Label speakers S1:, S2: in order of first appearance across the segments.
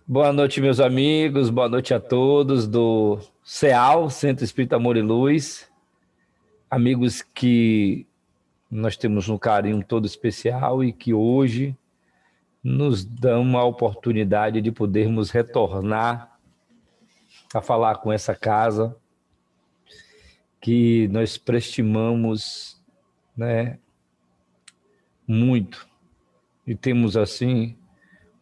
S1: Boa noite, meus amigos. Boa noite a todos do CEAL, Centro Espírita Amor e Luz. Amigos que nós temos um carinho todo especial e que hoje nos dão a oportunidade de podermos retornar a falar com essa casa que nós prestimamos, né, muito. E temos, assim,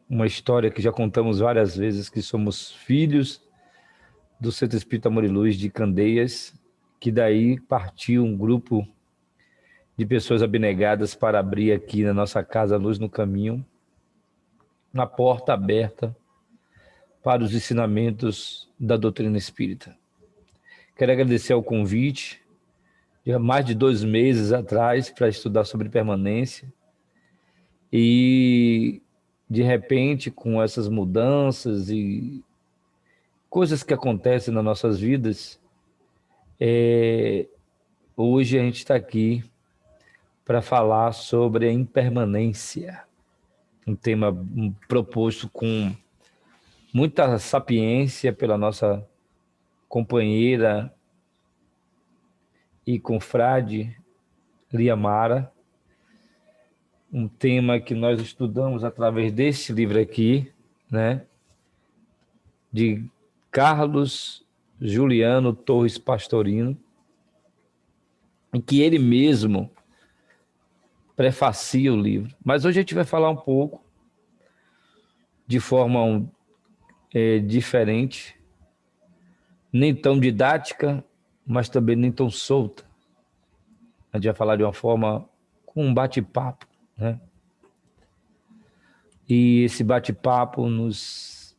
S1: uma história que já contamos várias vezes, que somos filhos do Centro Espírita Amor e Luz de Candeias, que daí partiu um grupo de pessoas abnegadas para abrir aqui na nossa casa Luz no Caminho, uma porta aberta para os ensinamentos da doutrina espírita. Quero agradecer ao convite de há mais de 2 meses atrás para estudar sobre permanência e, de repente, com essas mudanças e coisas que acontecem nas nossas vidas, hoje a gente está aqui para falar sobre a impermanência, um tema proposto com muita sapiência pela nossa companheira e confrade Liamara, um tema que nós estudamos através deste livro aqui, né, de Carlos Juliano Torres Pastorino, em que ele mesmo prefacia o livro. Mas hoje a gente vai falar um pouco de forma diferente, nem tão didática, mas também nem tão solta. A gente vai falar de uma forma com um bate-papo, né? E esse bate-papo nos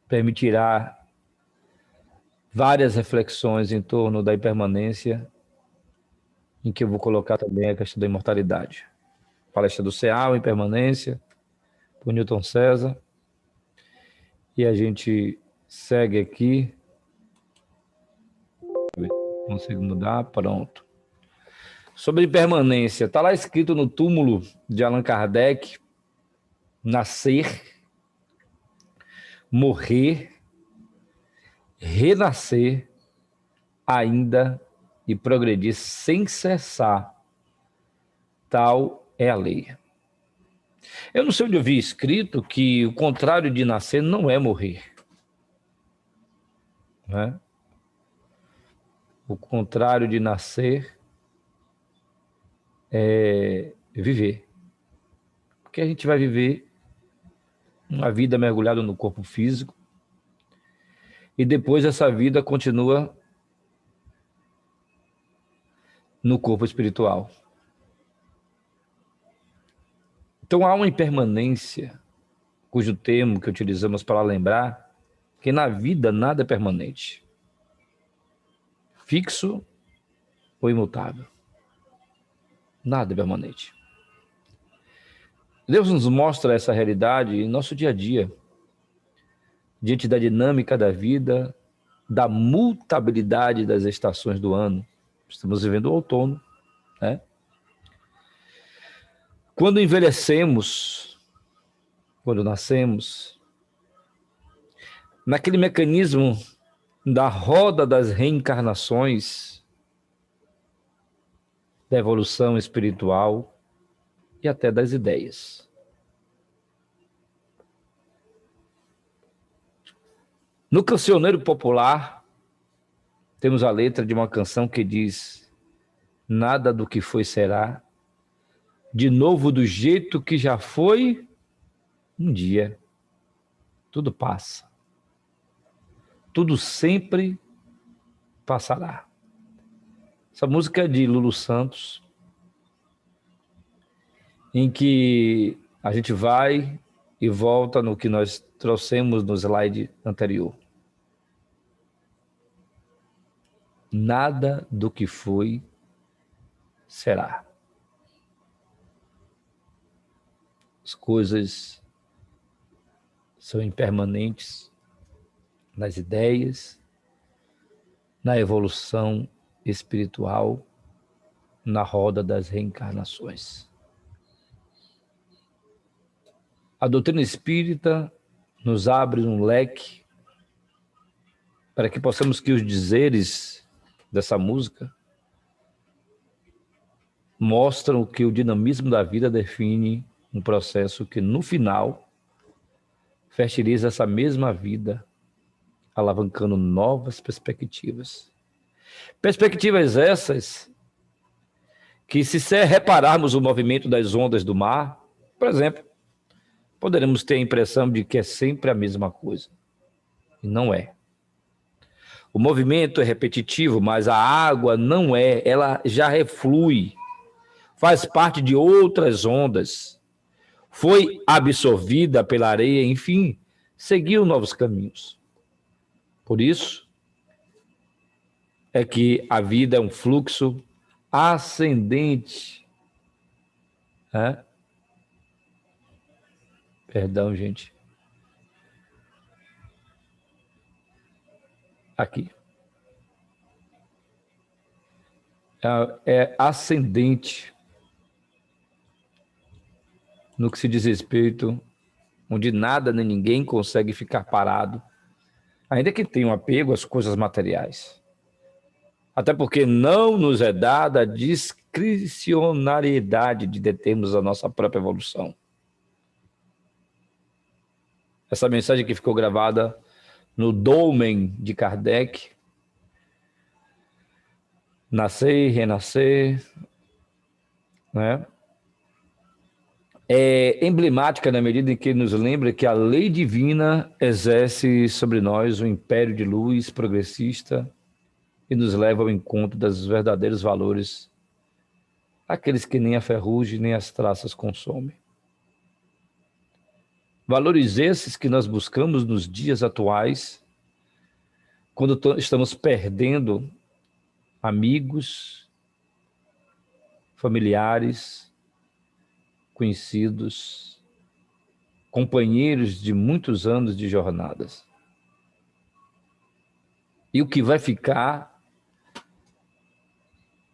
S1: permitirá várias reflexões em torno da impermanência, em que eu vou colocar também a questão da imortalidade. Palestra do CEAL, Impermanência, por Newton César. E a gente segue aqui. Consigo mudar? Pronto. Sobre impermanência, está lá escrito no túmulo de Allan Kardec: nascer, morrer, renascer, ainda e progredir sem cessar. Tal é a lei. Eu não sei onde eu vi escrito que o contrário de nascer não é morrer, né? O contrário de nascer é viver. Porque a gente vai viver uma vida mergulhada no corpo físico e depois essa vida continua no corpo espiritual. Então há uma impermanência, cujo termo que utilizamos para lembrar que na vida nada é permanente, fixo ou imutável. Nada é permanente. Deus nos mostra essa realidade em nosso dia a dia, diante da dinâmica da vida, da mutabilidade das estações do ano. Estamos vivendo o outono, né? Quando envelhecemos, quando nascemos, naquele mecanismo da roda das reencarnações, da evolução espiritual e até das ideias. No Cancioneiro Popular, temos a letra de uma canção que diz: nada do que foi será, de novo do jeito que já foi, um dia. Tudo passa. Tudo sempre passará. Essa música é de Lulu Santos, em que a gente vai e volta no que nós trouxemos no slide anterior. Nada do que foi será. As coisas são impermanentes nas ideias, na evolução espiritual, na roda das reencarnações. A doutrina espírita nos abre um leque para que possamos que os dizeres dessa música mostram que o dinamismo da vida define um processo que, no final, fertiliza essa mesma vida, alavancando novas perspectivas. Perspectivas essas que, se repararmos o movimento das ondas do mar, por exemplo, poderemos ter a impressão de que é sempre a mesma coisa. E não é. O movimento é repetitivo, mas a água não é, ela já reflui, faz parte de outras ondas, foi absorvida pela areia, enfim, seguiu novos caminhos. Por isso é que a vida é um fluxo ascendente. Perdão, gente. Aqui. É ascendente no que se diz respeito, onde nada nem ninguém consegue ficar parado, ainda que tenha um apego às coisas materiais. Até porque não nos é dada a discricionariedade de determos a nossa própria evolução. Essa mensagem que ficou gravada no Dolmen de Kardec, nascer, renascer, né? É emblemática na medida em que nos lembra que a lei divina exerce sobre nós um império de luz progressista e nos leva ao encontro dos verdadeiros valores, aqueles que nem a ferrugem nem as traças consomem. Valores esses que nós buscamos nos dias atuais, quando estamos perdendo amigos, familiares, conhecidos, companheiros de muitos anos de jornadas. E o que vai ficar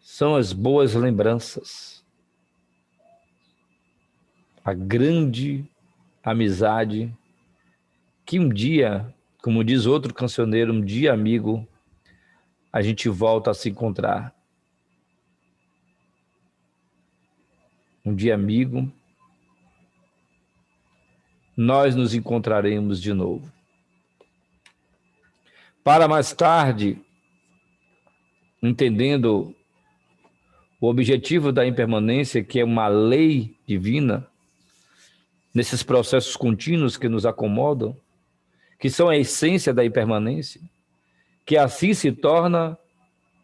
S1: são as boas lembranças, a grande amizade que um dia, como diz outro cancioneiro, um dia amigo, a gente volta a se encontrar. Um dia amigo, nós nos encontraremos de novo. Para mais tarde, entendendo o objetivo da impermanência, que é uma lei divina, nesses processos contínuos que nos acomodam, que são a essência da impermanência, que assim se torna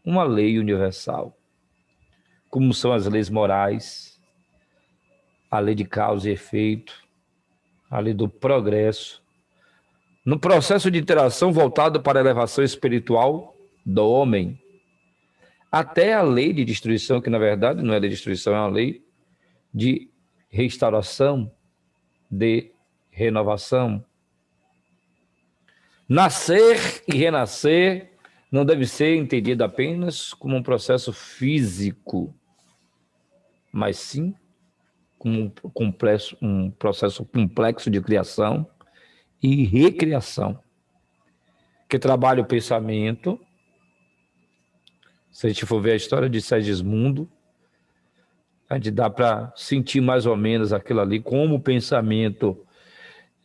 S1: uma lei universal, como são as leis morais, a lei de causa e efeito, a lei do progresso, no processo de interação voltado para a elevação espiritual do homem, até a lei de destruição, que na verdade não é lei de destruição, é uma lei de restauração, de renovação. Nascer e renascer não deve ser entendido apenas como um processo físico, mas sim como um processo complexo de criação e recriação, que trabalha o pensamento. Se a gente for ver a história de Segismundo, a gente dá para sentir mais ou menos aquilo ali, como o pensamento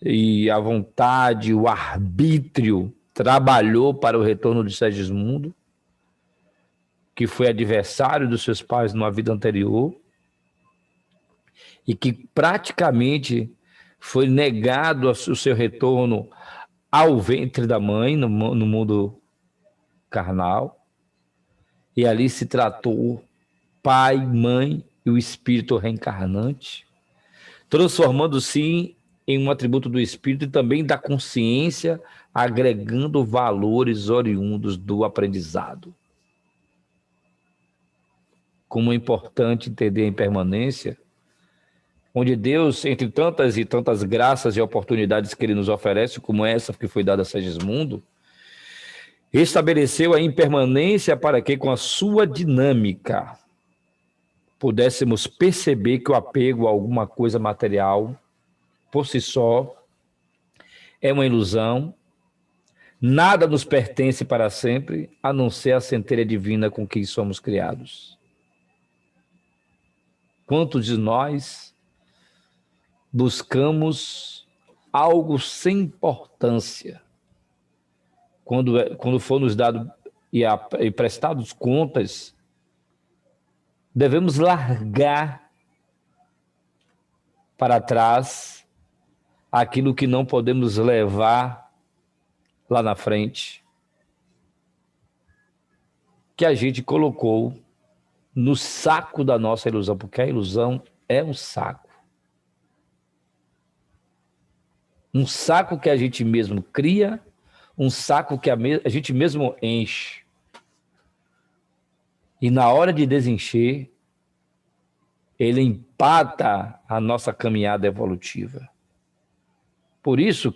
S1: e a vontade, o arbítrio trabalhou para o retorno de Segismundo, que foi adversário dos seus pais numa vida anterior, e que praticamente foi negado o seu retorno ao ventre da mãe, no mundo carnal, e ali se tratou pai, mãe e o espírito reencarnante, transformando-se em um atributo do espírito e também da consciência, agregando valores oriundos do aprendizado. Como é importante entender a impermanência, onde Deus, entre tantas e tantas graças e oportunidades que Ele nos oferece, como essa que foi dada a Segismundo, estabeleceu a impermanência para que, com a sua dinâmica, pudéssemos perceber que o apego a alguma coisa material, por si só, é uma ilusão, nada nos pertence para sempre, a não ser a centelha divina com que somos criados. Quantos de nós buscamos algo sem importância? Quando for nos dado e prestados contas, devemos largar para trás aquilo que não podemos levar lá na frente, que a gente colocou no saco da nossa ilusão, porque a ilusão é um saco. Um saco que a gente mesmo cria, um saco que a gente mesmo enche. E na hora de desencher, ele empata a nossa caminhada evolutiva. Por esse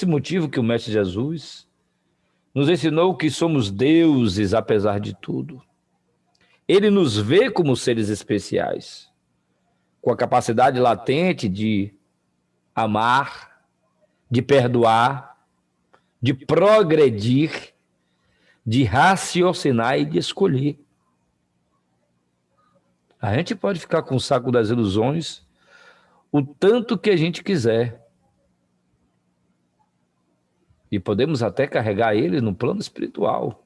S1: motivo que o Mestre Jesus nos ensinou que somos deuses apesar de tudo. Ele nos vê como seres especiais, com a capacidade latente de amar, de perdoar, de progredir, de raciocinar e de escolher. A gente pode ficar com o saco das ilusões o tanto que a gente quiser. E podemos até carregar ele no plano espiritual.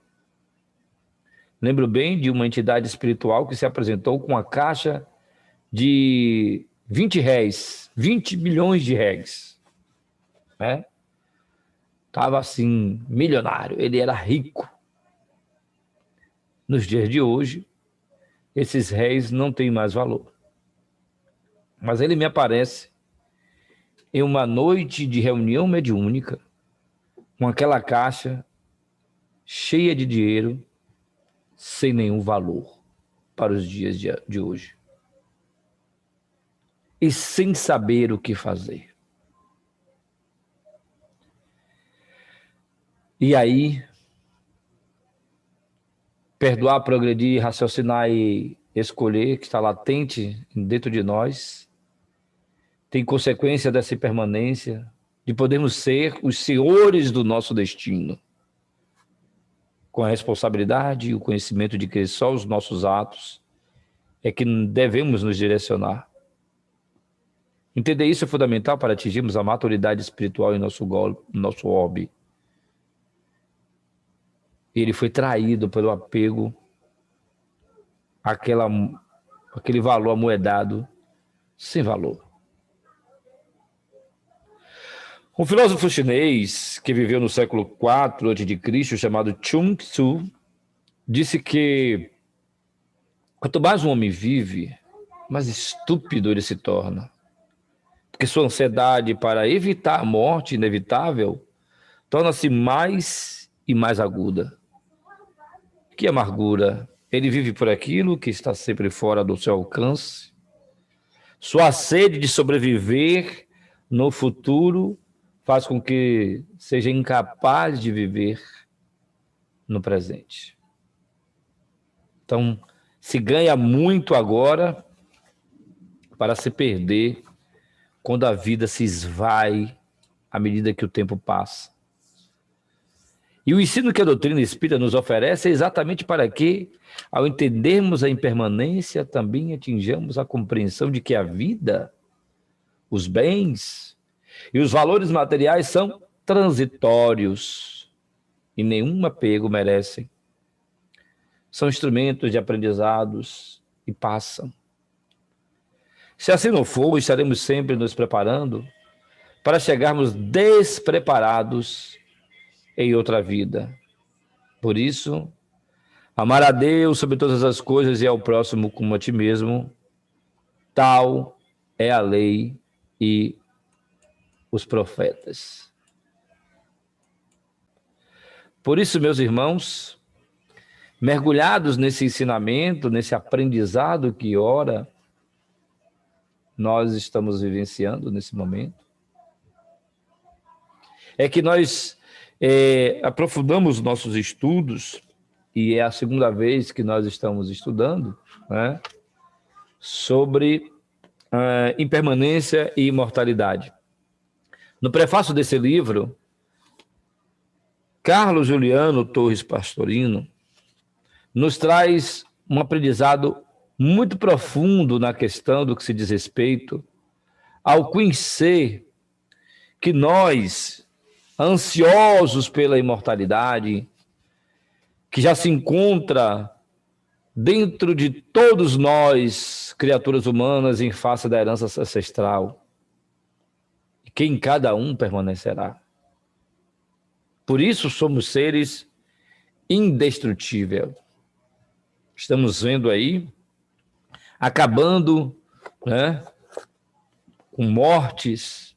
S1: Lembro bem de uma entidade espiritual que se apresentou com uma caixa de 20 réis, 20 milhões de réis. Né? Estava assim, milionário, ele era rico. Nos dias de hoje, esses réis não têm mais valor. Mas ele me aparece em uma noite de reunião mediúnica, com aquela caixa cheia de dinheiro, sem nenhum valor para os dias de hoje. E sem saber o que fazer. E aí, perdoar, progredir, raciocinar e escolher, que está latente dentro de nós, tem consequência dessa impermanência, de podermos ser os senhores do nosso destino, com a responsabilidade e o conhecimento de que só os nossos atos é que devemos nos direcionar. Entender isso é fundamental para atingirmos a maturidade espiritual em nosso orbe. Ele foi traído pelo apego àquele valor amoedado sem valor. Um filósofo chinês que viveu no século IV a.C., chamado Chung Tzu, disse que quanto mais um homem vive, mais estúpido ele se torna. Porque sua ansiedade para evitar a morte inevitável torna-se mais e mais aguda. Que amargura! Ele vive por aquilo que está sempre fora do seu alcance. Sua sede de sobreviver no futuro faz com que seja incapaz de viver no presente. Então, se ganha muito agora para se perder quando a vida se esvai à medida que o tempo passa. E o ensino que a doutrina espírita nos oferece é exatamente para que, ao entendermos a impermanência, também atinjamos a compreensão de que a vida, os bens e os valores materiais são transitórios e nenhum apego merecem. São instrumentos de aprendizados e passam. Se assim não for, estaremos sempre nos preparando para chegarmos despreparados em outra vida. Por isso, amar a Deus sobre todas as coisas e ao próximo como a ti mesmo, tal é a lei e os profetas. Por isso, meus irmãos, mergulhados nesse ensinamento, nesse aprendizado que ora nós estamos vivenciando nesse momento, é que nós aprofundamos nossos estudos, e é a segunda vez que nós estamos estudando, né, sobre impermanência e imortalidade. No prefácio desse livro, Carlos Juliano Torres Pastorino nos traz um aprendizado muito profundo na questão do que se diz respeito ao conhecer que nós, ansiosos pela imortalidade, que já se encontra dentro de todos nós, criaturas humanas, em face da herança ancestral, que em cada um permanecerá. Por isso somos seres indestrutíveis. Estamos vendo aí, acabando, né, com mortes,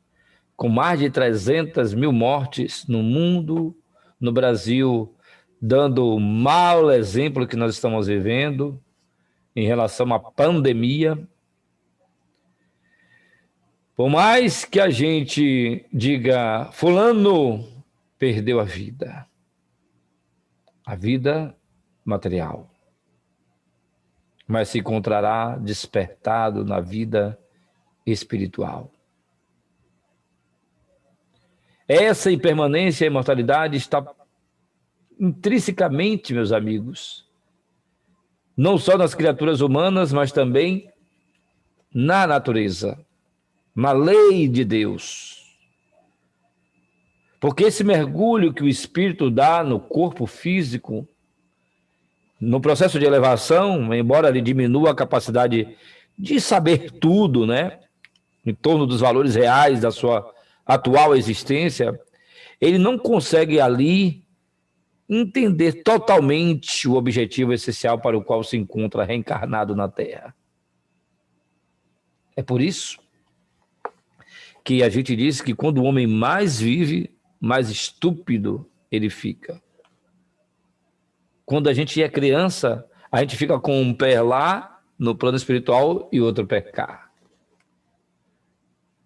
S1: com mais de 300 mil mortes no mundo, no Brasil, dando o mau exemplo que nós estamos vivendo em relação à pandemia. Por mais que a gente diga, fulano perdeu a vida material, mas se encontrará despertado na vida espiritual. Essa impermanência e imortalidade está intrinsecamente, meus amigos, não só nas criaturas humanas, mas também na natureza, na lei de Deus. Porque esse mergulho que o espírito dá no corpo físico, no processo de elevação, embora ele diminua a capacidade de saber tudo, né, em torno dos valores reais da sua atual existência, ele não consegue ali entender totalmente o objetivo essencial para o qual se encontra reencarnado na Terra. É por isso que a gente diz que quando o homem mais vive, mais estúpido ele fica. Quando a gente é criança, a gente fica com um pé lá no plano espiritual e outro pé cá.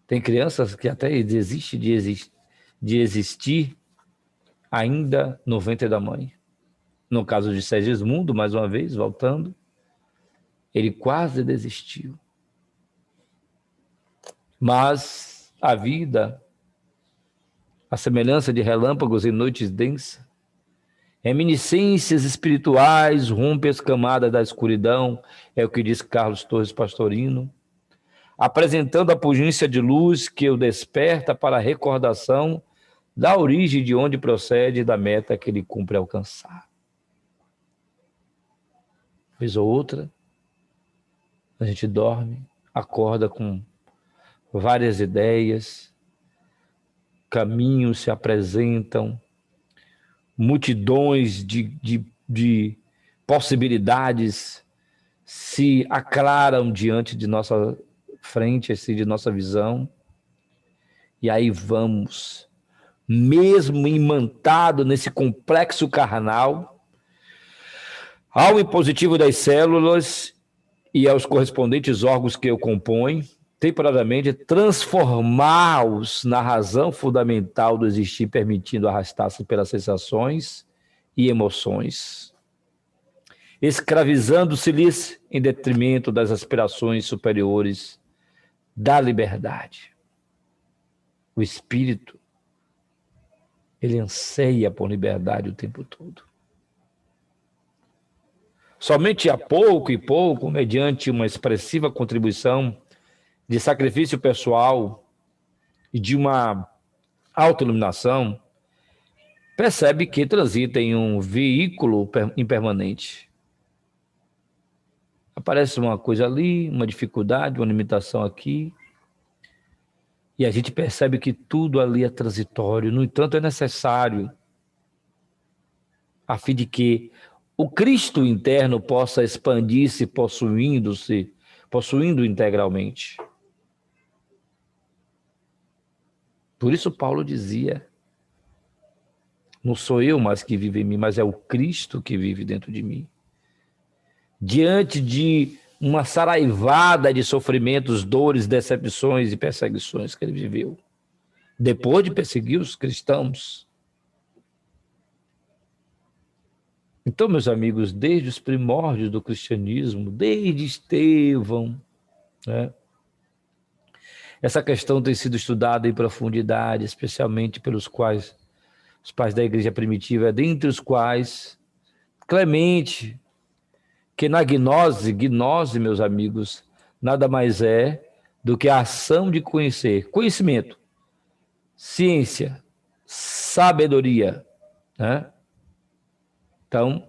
S1: Tem crianças que até desistem de existir ainda no ventre da mãe. No caso de Segismundo, mais uma vez, voltando, ele quase desistiu. Mas a vida, a semelhança de relâmpagos em noites densas, reminiscências espirituais, rompe as camadas da escuridão, é o que diz Carlos Torres Pastorino, apresentando a pungência de luz que o desperta para a recordação da origem de onde procede e da meta que ele cumpre alcançar. Vez ou outra, a gente dorme, acorda com várias ideias, caminhos se apresentam, multidões de possibilidades se aclaram diante de nossa frente, assim, de nossa visão, e aí vamos, mesmo imantado nesse complexo carnal, ao impositivo das células e aos correspondentes órgãos que o compõem, temporariamente transformá-os na razão fundamental do existir, permitindo arrastar-se pelas sensações e emoções, escravizando-se-lhes em detrimento das aspirações superiores da liberdade. O espírito, ele anseia por liberdade o tempo todo. Somente a pouco e pouco, mediante uma expressiva contribuição de sacrifício pessoal e de uma autoiluminação, percebe que transita em um veículo impermanente. Aparece uma coisa ali, uma dificuldade, uma limitação aqui, e a gente percebe que tudo ali é transitório. No entanto, é necessário, a fim de que o Cristo interno possa expandir-se, possuindo integralmente. Por isso Paulo dizia, não sou eu mais que vive em mim, mas é o Cristo que vive dentro de mim. Diante de uma saraivada de sofrimentos, dores, decepções e perseguições que ele viveu, depois de perseguir os cristãos. Então, meus amigos, desde os primórdios do cristianismo, desde Estevão, né, Essa questão tem sido estudada em profundidade, especialmente pelos quais os pais da igreja primitiva, dentre os quais Clemente, que na gnose, meus amigos, nada mais é do que a ação de conhecer, conhecimento, ciência, sabedoria, né? Então,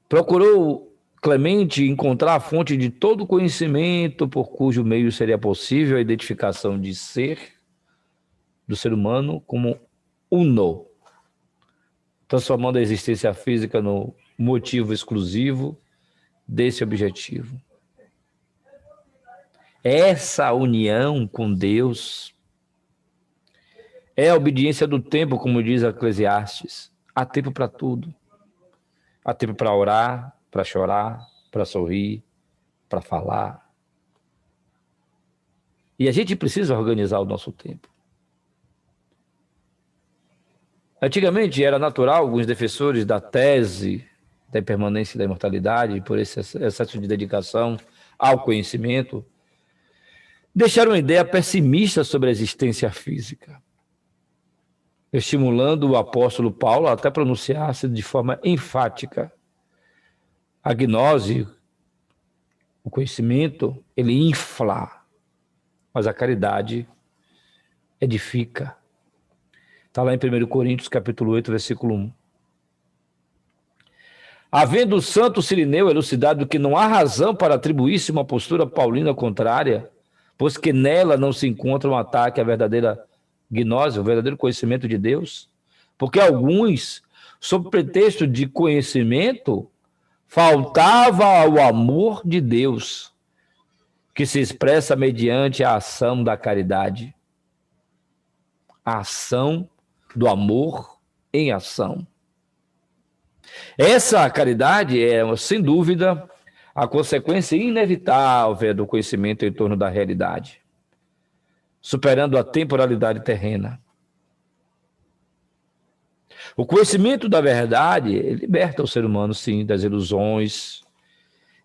S1: procurou Clemente encontrar a fonte de todo conhecimento por cujo meio seria possível a identificação de ser, do ser humano, como uno, transformando a existência física no motivo exclusivo desse objetivo. Essa união com Deus é a obediência do tempo, como diz Eclesiastes. Há tempo para tudo. Há tempo para orar, para chorar, para sorrir, para falar. E a gente precisa organizar o nosso tempo. Antigamente era natural alguns defensores da tese da impermanência da imortalidade, por esse excesso de dedicação ao conhecimento, deixaram uma ideia pessimista sobre a existência física, estimulando o apóstolo Paulo a até pronunciar-se de forma enfática. A gnose, o conhecimento, ele infla, mas a caridade edifica. Está lá em 1 Coríntios, capítulo 8, versículo 1. Havendo o santo Cirineu elucidado que não há razão para atribuir-se uma postura paulina contrária, pois que nela não se encontra um ataque à verdadeira gnose, o verdadeiro conhecimento de Deus, porque alguns, sob pretexto de conhecimento, faltava ao amor de Deus, que se expressa mediante a ação da caridade. A ação do amor em ação. Essa caridade é, sem dúvida, a consequência inevitável do conhecimento em torno da realidade, superando a temporalidade terrena. O conhecimento da verdade liberta o ser humano, sim, das ilusões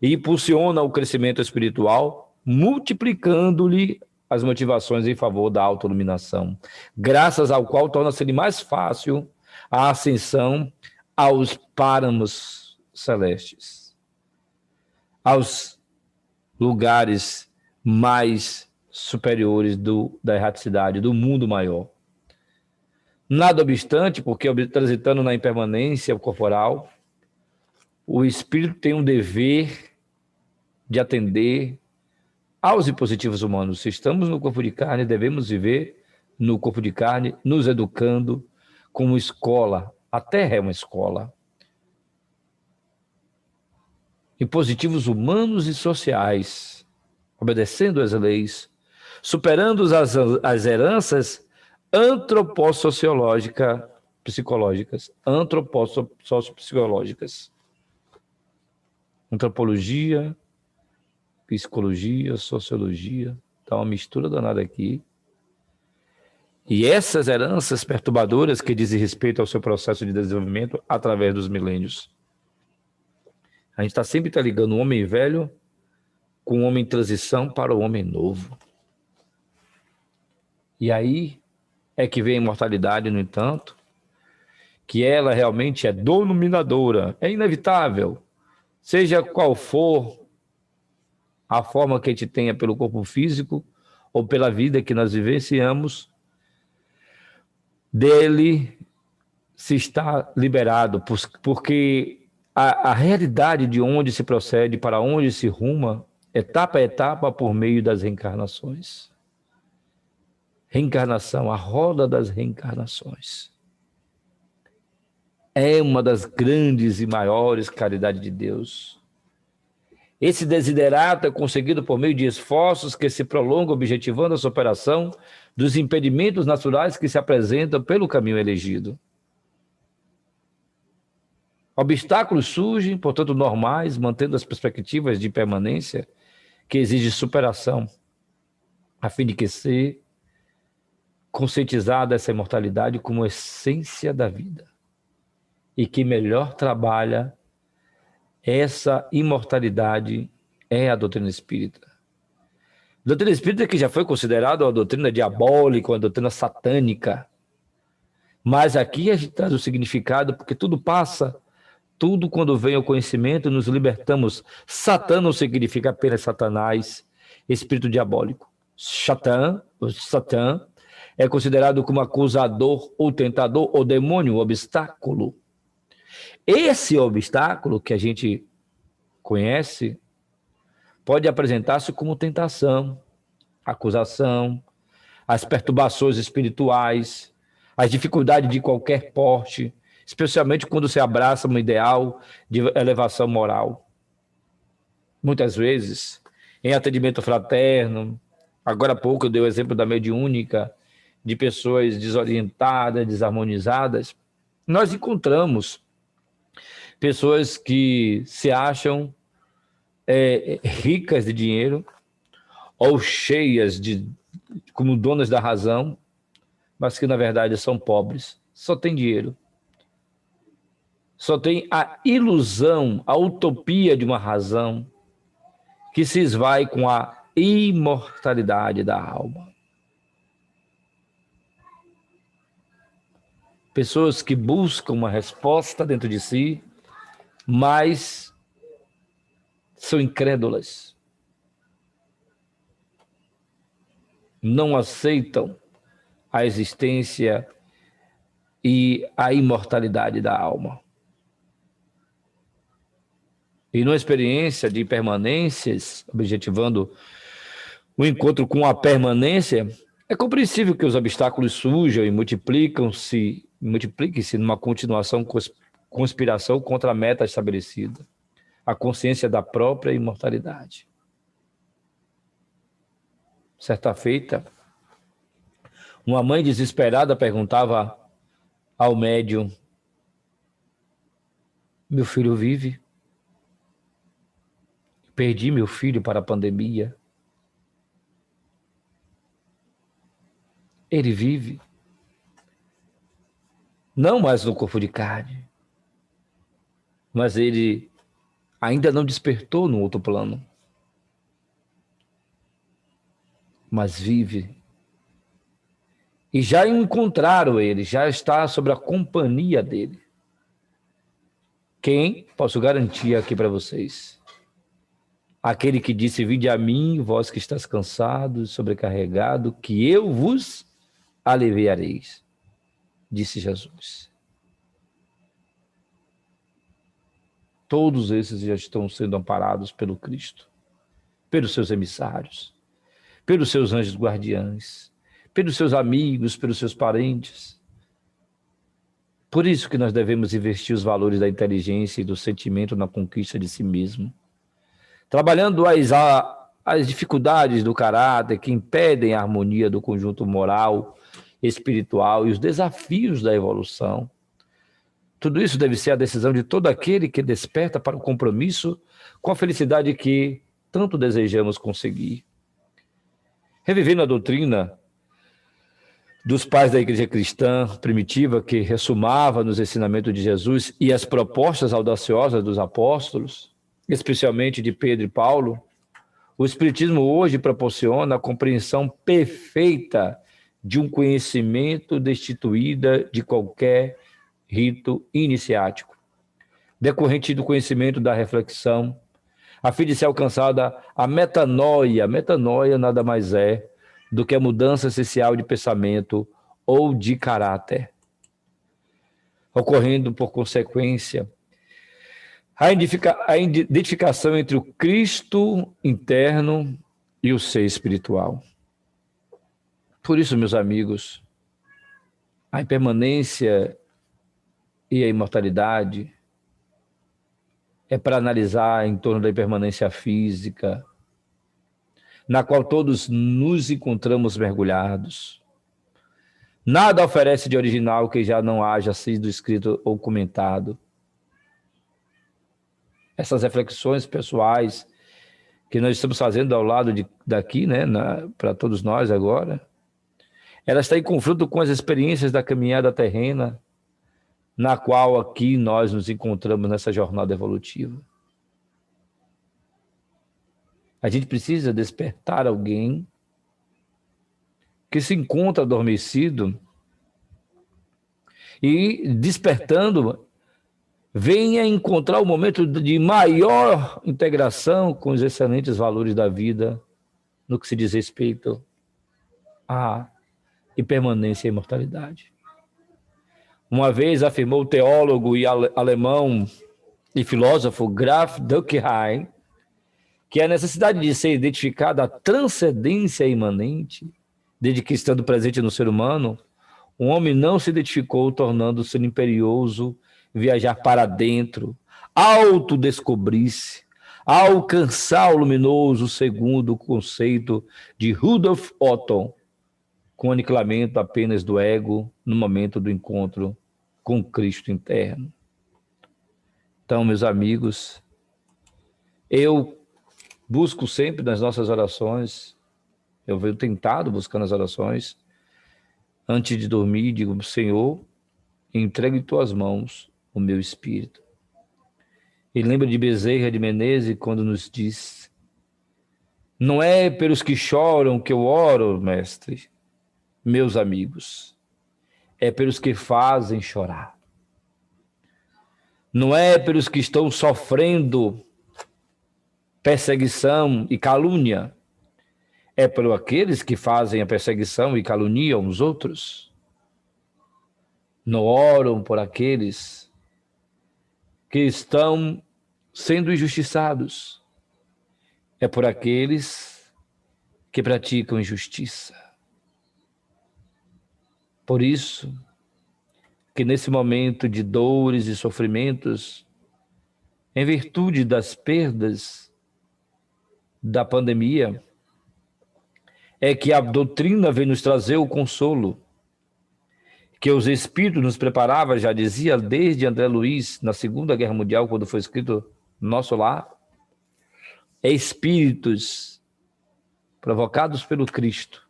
S1: e impulsiona o crescimento espiritual, multiplicando-lhe as motivações em favor da autoiluminação, graças ao qual torna-se mais fácil a ascensão aos páramos celestes, aos lugares mais superiores da erraticidade, do mundo maior. Nada obstante, porque transitando na impermanência corporal, o espírito tem um dever de atender aos impositivos humanos. Se estamos no corpo de carne, devemos viver no corpo de carne, nos educando como escola. A Terra é uma escola. Impositivos humanos e sociais, obedecendo às leis, superando as heranças psicológicas, antropologia, psicologia, sociologia, tá uma mistura danada aqui. E essas heranças perturbadoras que dizem respeito ao seu processo de desenvolvimento através dos milênios. A gente está sempre ligando o homem velho com o homem em transição para o homem novo. E aí é que vem a imortalidade, no entanto, que ela realmente é dominadora, é inevitável, seja qual for a forma que a gente tenha pelo corpo físico ou pela vida que nós vivenciamos, dele se está liberado, porque a realidade de onde se procede, para onde se ruma, etapa a etapa, por meio das reencarnações. Reencarnação, a roda das reencarnações. É uma das grandes e maiores caridades de Deus. Esse desiderato é conseguido por meio de esforços que se prolongam, objetivando a superação dos impedimentos naturais que se apresentam pelo caminho elegido. Obstáculos surgem, portanto, normais, mantendo as perspectivas de permanência que exigem superação, a fim de que se conscientizada essa imortalidade como essência da vida. E que melhor trabalha essa imortalidade é a doutrina espírita. A doutrina espírita que já foi considerada uma doutrina diabólica, uma doutrina satânica. Mas aqui a gente traz o significado, porque tudo passa, tudo quando vem o conhecimento, nos libertamos. Satã não significa apenas Satanás, espírito diabólico. Satã é considerado como acusador ou tentador, ou demônio, obstáculo. Esse obstáculo que a gente conhece pode apresentar-se como tentação, acusação, as perturbações espirituais, as dificuldades de qualquer porte, especialmente quando se abraça um ideal de elevação moral. Muitas vezes, em atendimento fraterno, agora há pouco eu dei o exemplo da mediúnica, de pessoas desorientadas, desarmonizadas, nós encontramos pessoas que se acham ricas de dinheiro ou cheias como donas da razão, mas que na verdade são pobres, só tem dinheiro. Só tem a ilusão, a utopia de uma razão que se esvai com a imortalidade da alma. Pessoas que buscam uma resposta dentro de si, mas são incrédulas. Não aceitam a existência e a imortalidade da alma. E numa experiência de permanências, objetivando o encontro com a permanência, é compreensível que os obstáculos surjam e multipliquem-se numa continuação conspiração contra a meta estabelecida, a consciência da própria imortalidade. Certa feita, uma mãe desesperada perguntava ao médium: meu filho vive? Perdi meu filho para a pandemia. Ele vive? Não mais no corpo de carne, mas ele ainda não despertou no outro plano. Mas vive. E já encontraram ele, já está sob a companhia dele. Quem? Posso garantir aqui para vocês. Aquele que disse: vinde a mim, vós que estáis cansados, sobrecarregados, que eu vos aliviareis, disse Jesus. Todos esses já estão sendo amparados pelo Cristo, pelos seus emissários, pelos seus anjos guardiães, pelos seus amigos, pelos seus parentes. Por isso que nós devemos investir os valores da inteligência e do sentimento na conquista de si mesmo, trabalhando as dificuldades do caráter que impedem a harmonia do conjunto moral, espiritual e os desafios da evolução. Tudo isso deve ser a decisão de todo aquele que desperta para o compromisso com a felicidade que tanto desejamos conseguir. Revivendo a doutrina dos pais da igreja cristã primitiva, que ressumava nos ensinamentos de Jesus e as propostas audaciosas dos apóstolos, especialmente de Pedro e Paulo, o Espiritismo hoje proporciona a compreensão perfeita de um conhecimento destituída de qualquer rito iniciático, decorrente do conhecimento da reflexão, a fim de ser alcançada a metanoia. Metanoia nada mais é do que a mudança essencial de pensamento ou de caráter, ocorrendo por consequência a identificação entre o Cristo interno e o ser espiritual. Por isso, meus amigos, a impermanência e a imortalidade é para analisar em torno da impermanência física, na qual todos nos encontramos mergulhados. Nada oferece de original que já não haja sido escrito ou comentado. Essas reflexões pessoais que nós estamos fazendo ao lado daqui, né, para todos nós agora, elas estão em confronto com as experiências da caminhada terrena, na qual aqui nós nos encontramos nessa jornada evolutiva. A gente precisa despertar alguém que se encontra adormecido e, despertando, venha encontrar o momento de maior integração com os excelentes valores da vida no que se diz respeito à impermanência e imortalidade. Uma vez afirmou o teólogo e alemão e filósofo Graf Durkheim que a necessidade de ser identificada a transcendência imanente, desde que estando presente no ser humano, o homem não se identificou, tornando-se imperioso viajar para dentro, autodescobrir-se, alcançar o luminoso segundo o conceito de Rudolf Otto, com aniquilamento apenas do ego no momento do encontro com Cristo interno. Então, meus amigos, eu busco sempre nas nossas orações, eu venho tentado buscando as orações, antes de dormir, digo, Senhor, entregue em tuas mãos o meu espírito. E lembra de Bezerra de Menezes quando nos diz, não é pelos que choram que eu oro, mestre, meus amigos, é pelos que fazem chorar. Não é pelos que estão sofrendo perseguição e calúnia, é por aqueles que fazem a perseguição e caluniam os outros. Não oram por aqueles que estão sendo injustiçados, é por aqueles que praticam injustiça. Por isso, que nesse momento de dores e sofrimentos, em virtude das perdas da pandemia, é que a doutrina vem nos trazer o consolo, que os Espíritos nos preparavam, já dizia desde André Luiz, na Segunda Guerra Mundial, quando foi escrito Nosso Lar, espíritos provocados pelo Cristo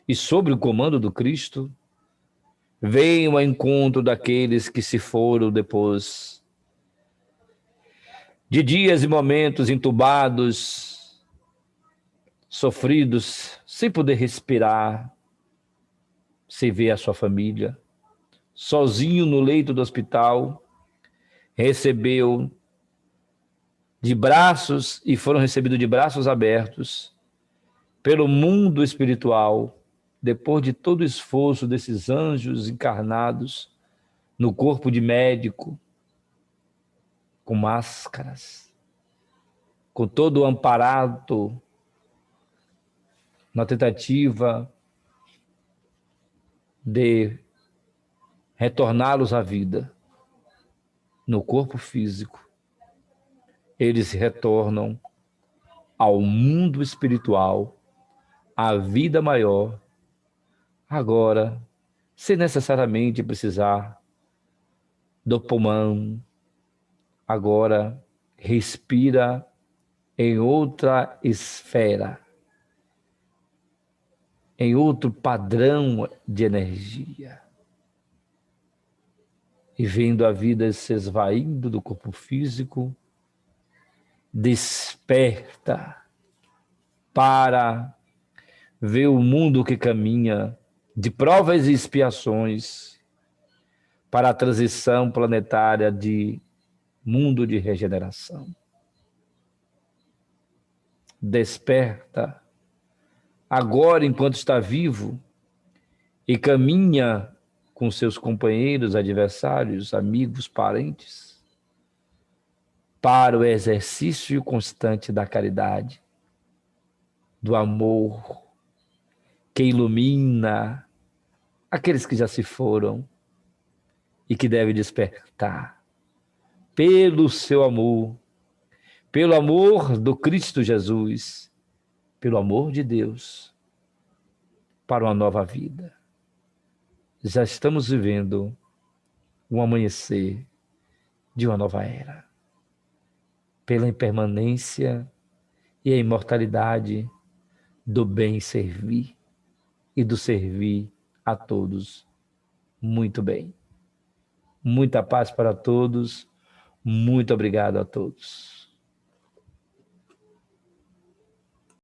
S1: e sob o comando do Cristo, venham ao encontro daqueles que se foram depois de dias e momentos entubados, sofridos, sem poder respirar, sem ver a sua família, sozinho no leito do hospital, recebeu de braços e foram recebidos de braços abertos pelo mundo espiritual, depois de todo o esforço desses anjos encarnados no corpo de médico, com máscaras, com todo o amparado, na tentativa de retorná-los à vida no corpo físico, eles retornam ao mundo espiritual, à vida maior, agora, sem necessariamente precisar do pulmão, agora respira em outra esfera, em outro padrão de energia. E vendo a vida se esvaindo do corpo físico, desperta para ver o mundo que caminha de provas e expiações para a transição planetária de mundo de regeneração. Desperta agora enquanto está vivo e caminha com seus companheiros, adversários, amigos, parentes, para o exercício constante da caridade, do amor, que ilumina aqueles que já se foram e que devem despertar pelo seu amor, pelo amor do Cristo Jesus, pelo amor de Deus, para uma nova vida. Já estamos vivendo um amanhecer de uma nova era, pela impermanência e a imortalidade do bem servir e do servir a todos muito bem. Muita paz para todos, muito obrigado a todos.